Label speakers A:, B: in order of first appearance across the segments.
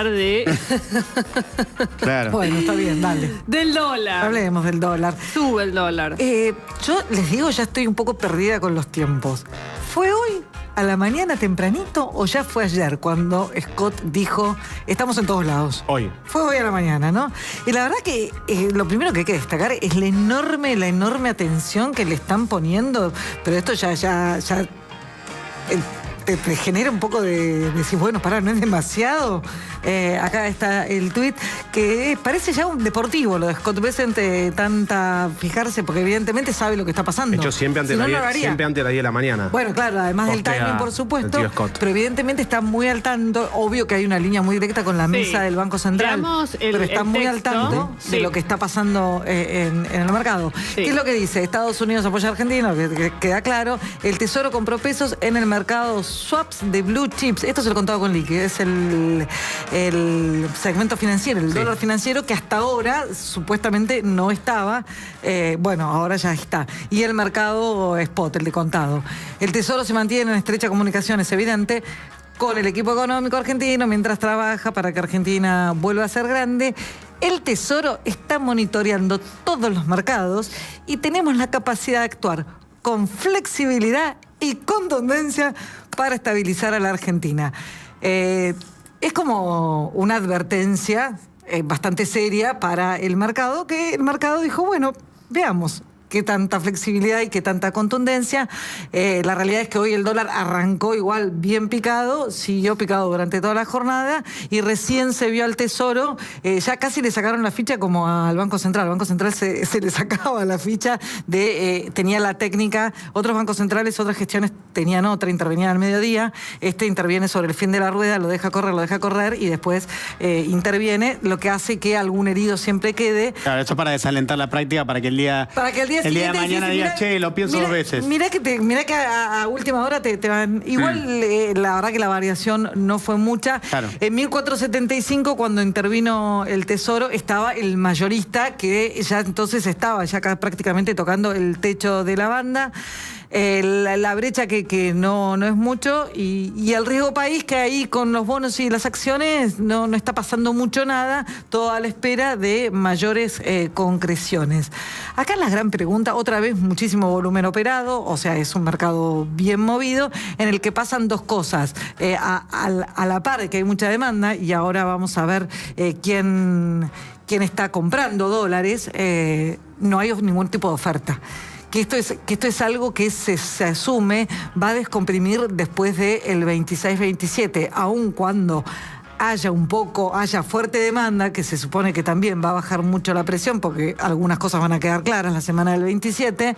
A: de...
B: Claro.
C: Bueno, está bien, dale.
A: Del dólar.
C: Hablemos del dólar.
A: Sube el dólar.
C: Yo les digo, ya estoy un poco perdida con los tiempos. ¿Fue hoy a la mañana tempranito o ya fue ayer cuando Scott dijo, estamos en todos lados?
B: Hoy.
C: Fue hoy a la mañana, ¿no? Y la verdad que lo primero que hay que destacar es la enorme atención que le están poniendo, pero esto ya te genera un poco de decir, bueno, pará, ¿no es demasiado? Acá está el tuit, que parece ya un deportivo lo de Scott Bessent, tanta fijarse, porque evidentemente sabe lo que está pasando.
B: De hecho, siempre antes,
C: Si no,
B: de
C: no lo
B: las 10,
C: haría.
B: siempre antes de las 10 de la mañana.
C: Bueno, claro, además del
B: Postea
C: timing, por
B: el
C: supuesto,
B: tío Scott.
C: pero evidentemente está muy al tanto. Obvio que hay una línea muy directa con la mesa del Banco Central,
A: Veamos
C: pero está muy al
A: texto.
C: tanto de lo que está pasando en el mercado.
A: Sí.
C: ¿Qué es lo que dice? Estados Unidos apoya a Argentina, que queda claro. El Tesoro compró pesos en el mercado swaps de blue chips. Esto se lo he contado con Liqui, es el segmento financiero, el dólar financiero, que hasta ahora supuestamente no estaba. Bueno, ahora ya está. Y el mercado spot, el de contado. El Tesoro se mantiene en estrecha comunicación, es evidente, con el equipo económico argentino mientras trabaja para que Argentina vuelva a ser grande. El Tesoro está monitoreando todos los mercados y tenemos la capacidad de actuar con flexibilidad y contundencia para estabilizar a la Argentina. Es como una advertencia bastante seria para el mercado, que el mercado dijo, bueno, veamos qué tanta flexibilidad y qué tanta contundencia. La realidad es que hoy el dólar arrancó igual bien picado, siguió picado durante toda la jornada y recién se vio al Tesoro, ya casi le sacaron la ficha como al Banco Central. Al Banco Central se le sacaba la ficha de, tenía la técnica, otros bancos centrales, otras gestiones tenían otra, intervenían al mediodía, este interviene sobre el fin de la rueda, lo deja correr y después interviene, lo que hace que algún herido siempre quede.
D: Claro, eso para desalentar la práctica, para que el día de mañana digas, che, lo pienso dos veces.
C: Mirá que a última hora te van... Igual, la verdad que la variación no fue mucha.
D: Claro.
C: En 1475, cuando intervino el Tesoro, estaba el mayorista, que ya entonces estaba ya prácticamente tocando el techo de la banda. La brecha que no es mucho y el riesgo país, que ahí con los bonos y las acciones no está pasando mucho nada, todo a la espera de mayores concreciones. Acá la gran pregunta, otra vez muchísimo volumen operado, o sea, es un mercado bien movido en el que pasan dos cosas. A la par de que hay mucha demanda, y ahora vamos a ver quién está comprando dólares, no hay ningún tipo de oferta. Que esto es algo que se asume va a descomprimir después del 26-27, aun cuando haya fuerte demanda, que se supone que también va a bajar mucho la presión, porque algunas cosas van a quedar claras la semana del 27,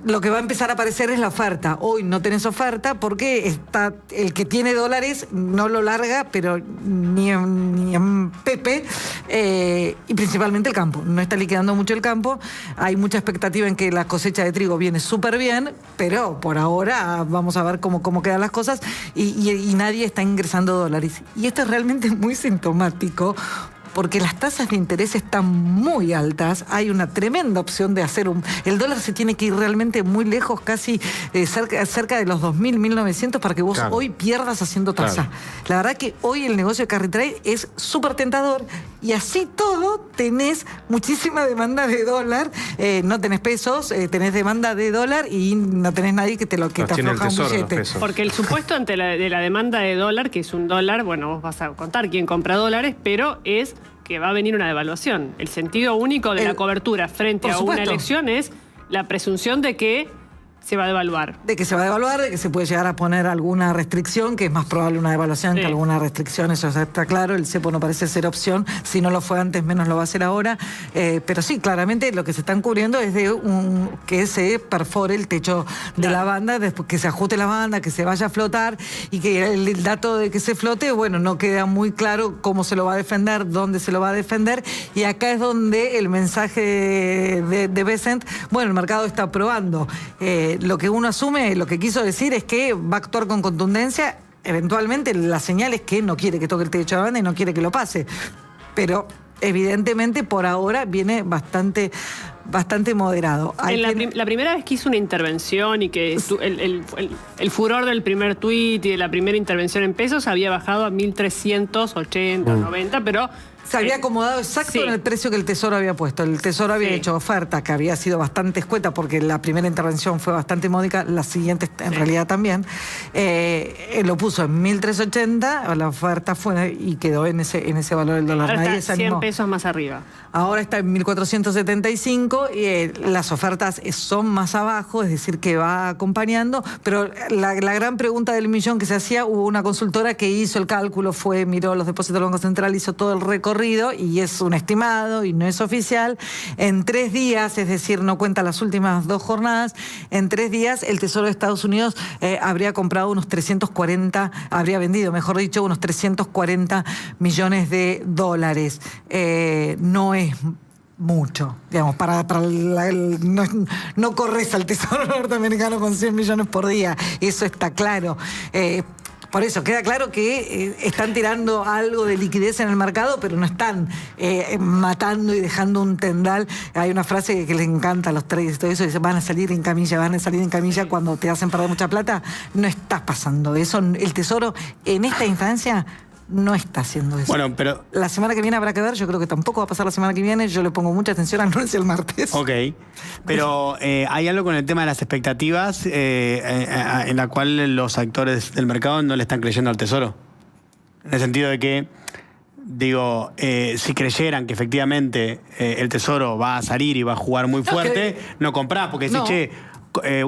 C: lo que va a empezar a aparecer es la oferta. Hoy no tenés oferta porque está el que tiene dólares no lo larga, pero ni en Pepe, y principalmente el campo. No está liquidando mucho el campo. Hay mucha expectativa en que la cosecha de trigo viene súper bien, pero por ahora vamos a ver cómo quedan las cosas y nadie está ingresando dólares. Y esto es realmente muy sintomático, porque las tasas de interés están muy altas. Hay una tremenda opción de hacer el dólar se tiene que ir realmente muy lejos, casi cerca de los 2.000, 1.900, para que vos hoy pierdas haciendo tasa. Claro. La verdad que hoy el negocio de carry trade es súper tentador, y así todo tenés muchísima demanda de dólar, no tenés pesos, tenés demanda de dólar y no tenés nadie que te afloja un billete.
A: Porque el supuesto de la demanda de dólar, que es un dólar, bueno, vos vas a contar quién compra dólares, pero es que va a venir una devaluación. El sentido único de la cobertura frente a una elección es la presunción de que se va a devaluar.
C: De que se va a devaluar, de que se puede llegar a poner alguna restricción, que es más probable una devaluación que alguna restricción, eso ya está claro. El cepo no parece ser opción, si no lo fue antes, menos lo va a ser ahora. Pero sí, claramente lo que se están cubriendo es de que se perfore el techo de la banda, después que se ajuste la banda, que se vaya a flotar, y que el dato de que se flote, bueno, no queda muy claro cómo se lo va a defender, dónde se lo va a defender, y acá es donde el mensaje de Bessent, bueno, el mercado está probando. Lo que uno asume, lo que quiso decir es que va a actuar con contundencia. Eventualmente la señal es que no quiere que toque el techo de la banda y no quiere que lo pase. Pero evidentemente por ahora viene bastante bastante moderado.
A: La primera vez que hizo una intervención y que el furor del primer tuit y de la primera intervención en pesos había bajado a 1.380, 90, pero...
C: Se había acomodado exacto en el precio que el Tesoro había puesto. El Tesoro había hecho oferta que había sido bastante escueta porque la primera intervención fue bastante módica, la siguiente en realidad también. Lo puso en 1.380, la oferta fue y quedó en ese valor del dólar.
A: Ahora está 100 pesos más arriba.
C: Ahora está en 1.475 y las ofertas son más abajo, es decir, que va acompañando. Pero la gran pregunta del millón que se hacía, hubo una consultora que hizo el cálculo, miró los depósitos del Banco Central, hizo todo el recorrido y es un estimado y no es oficial. En 3 días, es decir, no cuenta las últimas 2 jornadas, en 3 días el Tesoro de Estados Unidos habría comprado habría vendido, mejor dicho, unos 340 millones de dólares. No es mucho, digamos, no corres al Tesoro norteamericano con 100 millones por día, eso está claro. Por eso, queda claro que están tirando algo de liquidez en el mercado, pero no están matando y dejando un tendal. Hay una frase que les encanta a los traders y todo eso, dice, van a salir en camilla cuando te hacen perder mucha plata. No está pasando eso. El Tesoro, en esta instancia, no está haciendo eso.
D: Bueno, pero...
C: La semana que viene habrá que ver, yo creo que tampoco va a pasar la semana que viene, yo le pongo mucha atención al lunes y el martes.
D: Ok, pero hay algo con el tema de las expectativas en la cual los actores del mercado no le están creyendo al Tesoro. En el sentido de que, digo, si creyeran que efectivamente el Tesoro va a salir y va a jugar muy fuerte, no comprás, porque decís, che,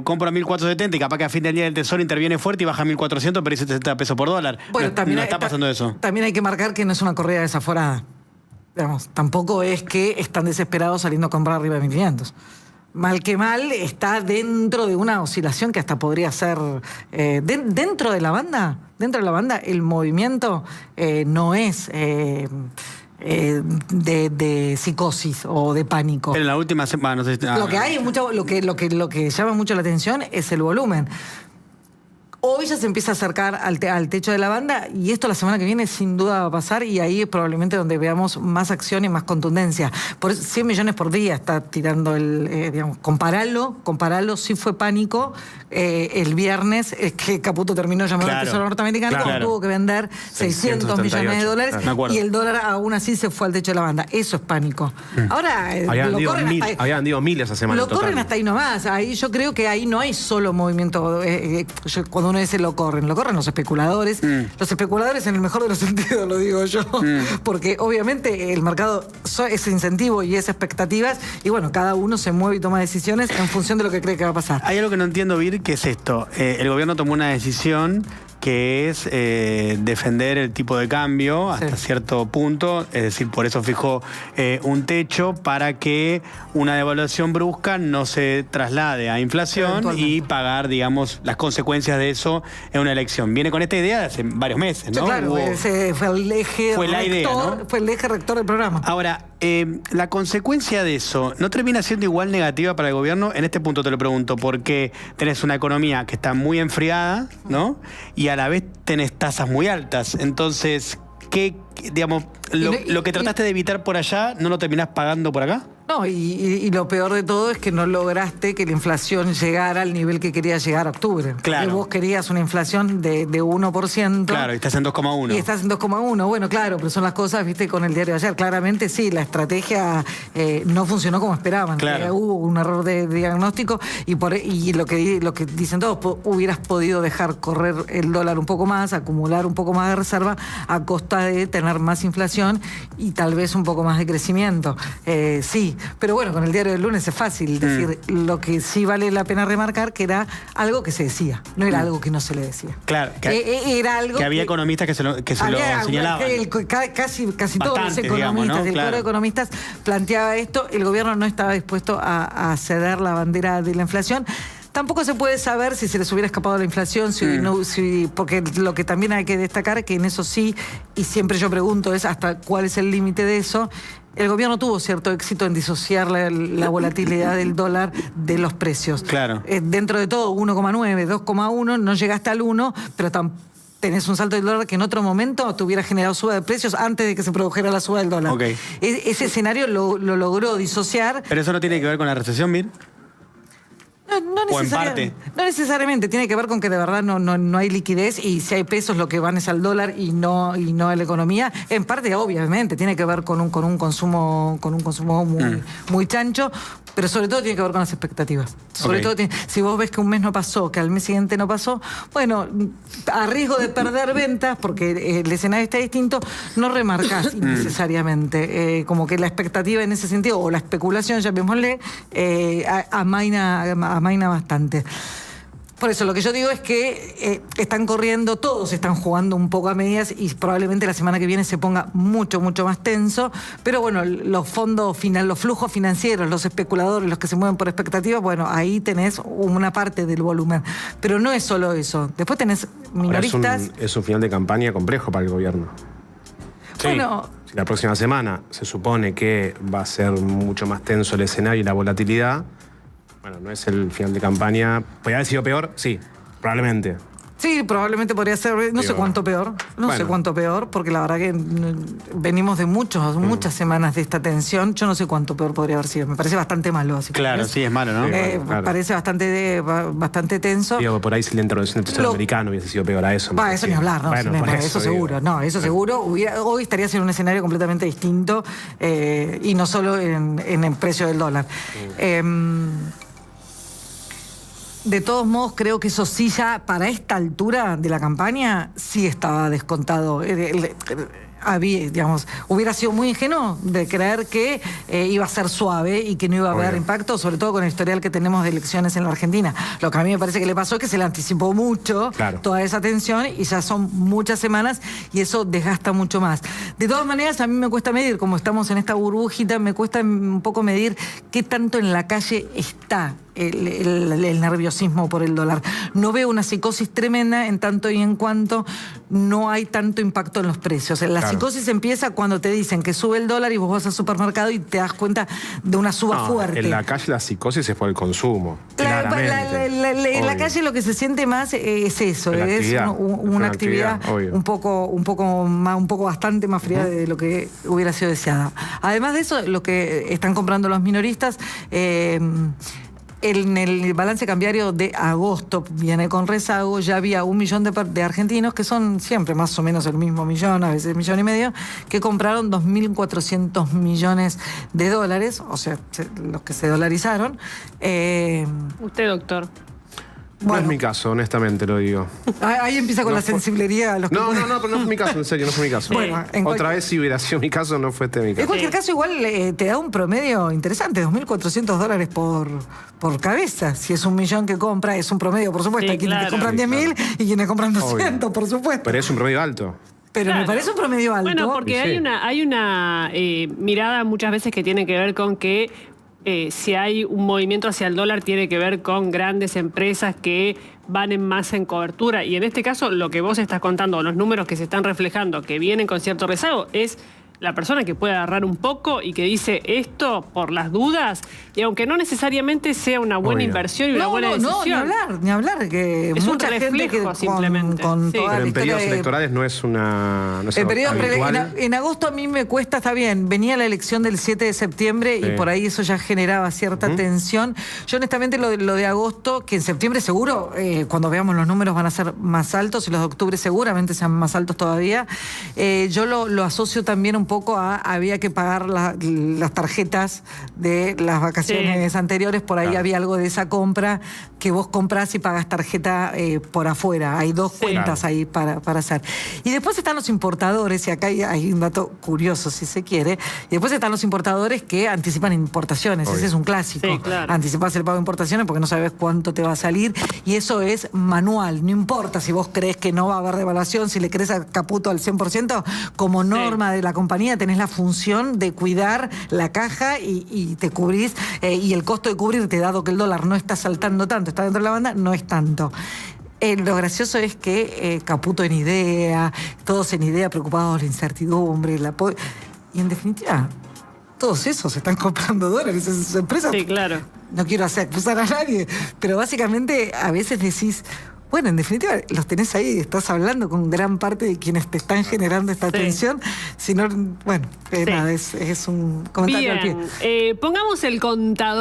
D: compro a 1.470 y capaz que a fin del día el Tesoro interviene fuerte y baja a 1.400, pero 70 pesos por dólar. Bueno, también no está pasando eso.
C: También hay que marcar que no es una corrida desaforada. Digamos, tampoco es que están desesperados saliendo a comprar arriba de 1.500. Mal que mal, está dentro de una oscilación que hasta podría ser... dentro de la banda, el movimiento no es... de psicosis o de pánico.
D: En la última semana, no sé si...
C: Lo que hay lo que llama mucho la atención es el volumen. Hoy ya se empieza a acercar al techo de la banda y esto la semana que viene sin duda va a pasar y ahí es probablemente donde veamos más acción y más contundencia. Por eso 100 millones por día está tirando digamos, compararlo, sí fue pánico. El viernes es que Caputo terminó llamando al Tesoro norteamericano cuando tuvo que vender 600 millones de dólares y el dólar aún así se fue al techo de la banda. Eso es pánico. Ahora
B: habían vendido 1.000 esa semana.
C: Lo corren hasta ahí nomás. Ahí yo creo que ahí no hay solo movimiento. Cuando uno dice lo corren los especuladores. Los especuladores en el mejor de los sentidos, lo digo yo. Porque obviamente el mercado es incentivo y es expectativas y bueno, cada uno se mueve y toma decisiones en función de lo que cree que va a pasar.
D: Hay algo que no entiendo, Vir, que es esto. El gobierno tomó una decisión que es defender el tipo de cambio hasta cierto punto, es decir, por eso fijó un techo para que una devaluación brusca no se traslade a inflación y pagar, digamos, las consecuencias de eso en una elección. Viene con esta idea de hace varios meses, ¿no?
C: Claro, ese fue el eje rector, fue el eje rector del programa.
D: Ahora, la consecuencia de eso no termina siendo igual negativa para el gobierno. En este punto te lo pregunto, porque tenés una economía que está muy enfriada, ¿no? Y a la vez tenés tasas muy altas. Entonces, ¿qué, digamos, lo que trataste de evitar por allá, no lo terminás pagando por acá?
C: No, y lo peor de todo es que no lograste que la inflación llegara al nivel que quería llegar a octubre.
D: Claro.
C: Que vos querías una inflación de 1%.
D: Claro, y estás en 2,1.
C: Y estás en 2,1. Bueno, claro, pero son las cosas, viste, con el diario de ayer. Claramente sí, la estrategia no funcionó como esperaban.
D: Claro.
C: Hubo un error de diagnóstico y lo que dicen todos, hubieras podido dejar correr el dólar un poco más, acumular un poco más de reserva a costa de tener más inflación y tal vez un poco más de crecimiento. Sí. Pero bueno, con el diario del lunes es fácil decir lo que sí vale la pena remarcar, que era algo que se decía, no era algo que no se le decía.
D: Claro,
C: era algo
D: que había economistas que se lo señalaban.
C: Casi todos los economistas, digamos, ¿no? El cuadro de economistas planteaba esto, el gobierno no estaba dispuesto a ceder la bandera de la inflación. Tampoco se puede saber si se les hubiera escapado la inflación, porque lo que también hay que destacar es que en eso sí, y siempre yo pregunto, es hasta cuál es el límite de eso. El gobierno tuvo cierto éxito en disociar la volatilidad del dólar de los precios.
D: Claro.
C: Dentro de todo, 1,9, 2,1, no llegaste al 1, pero tenés un salto del dólar que en otro momento te hubiera generado suba de precios antes de que se produjera la suba del dólar.
D: Ok.
C: Ese escenario lo logró disociar.
D: ¿Pero eso no tiene que ver con la recesión, Mir?
C: No
D: ¿O en parte?
C: No necesariamente, tiene que ver con que de verdad no hay liquidez y si hay pesos lo que van es al dólar y no a la economía. En parte, obviamente, tiene que ver con un consumo muy chancho, pero sobre todo tiene que ver con las expectativas. Sobre todo, si vos ves que un mes no pasó, que al mes siguiente no pasó, bueno, a riesgo de perder ventas, porque el escenario está distinto, no remarcás innecesariamente. Como que la expectativa en ese sentido, o la especulación, llamémosle, amaina bastante. Por eso lo que yo digo es que están corriendo, todos están jugando un poco a medias y probablemente la semana que viene se ponga mucho más tenso, pero bueno, los flujos financieros, los especuladores, los que se mueven por expectativas, bueno, ahí tenés una parte del volumen, pero no es solo eso. Después tenés minoristas.
B: Es un final de campaña complejo para el gobierno.
C: Bueno,
B: si la próxima semana se supone que va a ser mucho más tenso el escenario y la volatilidad, bueno, no es el final de campaña. ¿Podría haber sido peor? Sí, probablemente.
C: Sí, probablemente podría ser, no sé cuánto peor, sé cuánto peor, porque la verdad que venimos de muchas semanas de esta tensión. Yo no sé cuánto peor podría haber sido. Me parece bastante malo. Así
D: claro, sí, es malo, ¿no?
C: Claro. Parece bastante tenso.
B: Digo, por ahí si la introducción del tesoro americano hubiese sido peor a eso.
C: Eso ni hablar, ¿no?
B: Bueno,
C: eso seguro. No, eso seguro. Hoy estarías en un escenario completamente distinto y no solo en el precio del dólar. De todos modos, creo que eso sí ya para esta altura de la campaña sí estaba descontado. Hubiera sido muy ingenuo de creer que iba a ser suave y que no iba a haber impacto, sobre todo con el historial que tenemos de elecciones en la Argentina. Lo que a mí me parece que le pasó es que se le anticipó mucho toda esa tensión y ya son muchas semanas y eso desgasta mucho más. De todas maneras, a mí me cuesta medir, como estamos en esta burbujita, me cuesta un poco medir qué tanto en la calle está el nerviosismo por el dólar. No veo una psicosis tremenda en tanto y en cuanto no hay tanto impacto en los precios. La psicosis empieza cuando te dicen que sube el dólar y vos vas al supermercado y te das cuenta de una suba fuerte.
B: En la calle la psicosis es por el consumo.
C: En la calle lo que se siente más es eso, es una actividad un poco bastante más fría de lo que hubiera sido deseada. Además de eso, lo que están comprando los minoristas, en el balance cambiario de agosto viene con rezago, ya había 1 millón de argentinos, que son siempre más o menos el mismo millón, a veces 1,5 millones, que compraron 2.400 millones de dólares, o sea, los que se dolarizaron.
A: Usted, doctor.
B: No es mi caso, honestamente lo digo.
C: Ahí empieza con la sensibilidad.
B: No, pero no fue mi caso, en serio, no fue mi caso.
C: Bueno,
B: otra vez si hubiera sido mi caso, no fue mi caso.
C: En cualquier caso, igual te da un promedio interesante, 2.400 dólares por cabeza. Si es 1 millón que compra, es un promedio, por supuesto. Hay quienes compran 10.000 y quienes compran 200, por supuesto.
B: Pero es un promedio alto.
C: Pero me parece un promedio alto.
A: Bueno, porque hay una mirada muchas veces que tiene que ver con que si hay un movimiento hacia el dólar tiene que ver con grandes empresas que van más en cobertura. Y en este caso, lo que vos estás contando, los números que se están reflejando, que vienen con cierto rezago, es la persona que puede agarrar un poco y que dice esto por las dudas, y aunque no necesariamente sea una buena inversión y una buena decisión.
C: No, ni hablar. Que
A: es
C: mucha
A: un reflejo,
C: gente que
A: simplemente.
B: Pero en periodos electorales no es una... No es
C: en agosto a mí me cuesta, está bien, venía la elección del 7 de septiembre y por ahí eso ya generaba cierta tensión. Yo honestamente lo de agosto, que en septiembre seguro, cuando veamos los números van a ser más altos y los de octubre seguramente sean más altos todavía, yo lo asocio también un poco había que pagar las tarjetas de las vacaciones anteriores, por ahí había algo de esa compra que vos comprás y pagás tarjeta por afuera. Hay dos cuentas ahí para hacer. Y después están los importadores, y acá hay un dato curioso si se quiere, y después están los importadores que anticipan importaciones. Ese es un clásico.
A: Sí, claro.
C: Anticipás el pago de importaciones porque no sabes cuánto te va a salir, y eso es manual. No importa si vos crees que no va a haber devaluación, si le crees a Caputo al 100%, como norma de la compañía tenés la función de cuidar la caja y te cubrís, y el costo de cubrirte, dado que el dólar no está saltando tanto, está dentro de la banda, no es tanto. Lo gracioso es que Caputo en idea, todos en idea preocupados de la incertidumbre, y en definitiva, todos esos están comprando dólares, esas empresas.
A: Sí, claro.
C: No quiero acusar a nadie, pero básicamente a veces decís, Bueno, en definitiva, los tenés ahí, estás hablando con gran parte de quienes te están generando esta tensión. Si no, bueno, nada, es un comentario al pie.
A: Pongamos el contador.